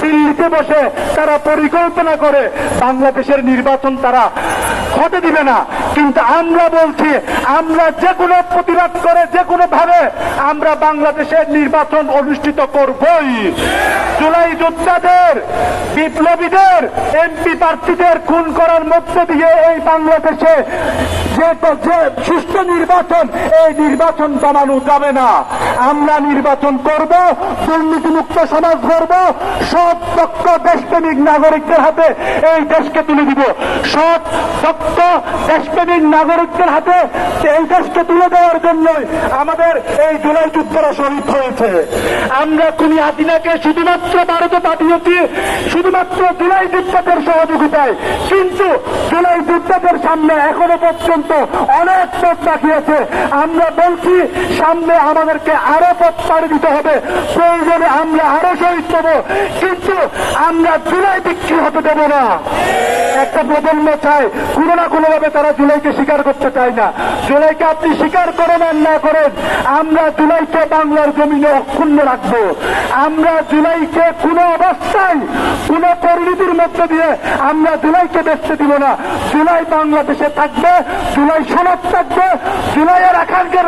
দিল্লিতে বসে তারা পরিকল্পনা করে বাংলাদেশের নির্বাচন তারা হতে দিবে না। কিন্তু আমরা বলছি, আমরা যে কোনো প্রতিবাদ করে যে কোনো ভাবে আমরা বাংলাদেশের নির্বাচন অনুষ্ঠিত করবই। জুলাই যোদ্ধাদের, বিপ্লবীদের, এমপি প্রার্থীদের খুন করার মধ্যে দিয়ে এই বাংলাদেশে যে সুষ্ঠু নির্বাচন, এই নির্বাচন দমানো যাবে না। আমরা নির্বাচন করব, দুর্নীতিমুক্ত সমাজ গড়ব, সৎ দক্ষ দেশপ্রেমিক নাগরিকদের হাতে এই দেশকে তুলে দিব। সৎ দক্ষ দেশপ্রেমিক নাগরিকদের হাতে এই দেশকে তুলে দেওয়ার জন্যই আমাদের এই জুলাই যুদ্ধরা শহীদ হয়েছে। আমরা খুনি হাসিনাকে শুধুমাত্র ভারতে পাঠিয়েছি শুধুমাত্র জুলাই যোদ্ধাদের সহযোগিতায়, কিন্তু জুলাই যোদ্ধাদের সামনে এখনো পর্যন্ত অনেক পথ বাকিয়েছে। আমরা বলছি সামনে আমাদেরকে আরো পথ পাড়ি দিতে হবে, প্রয়োজনে আমরা আরো শহীদ হব, কিন্তু আমরা জুলাই বিক্রি হতে দেব না। একটা প্রজন্ম চায় কোনো না কোনো ভাবে তারা জুলাইকে স্বীকার করতে চায় না। জুলাইকে আপনি স্বীকার করেন আর না করেন, আমরা জুলাইকে বাংলার জমিনে অক্ষুণ্ণ রাখবো। আমরা জুলাইকে কোনো অবস্থায় কোনো পরিণতির মধ্যে দিয়ে আমরা জুলাইকে বেচতে দিব না। জুলাই বাংলাদেশে থাকবে, জুলাই সনদ থাকবে, জুলাইয়ের আকাঙ্ক্ষার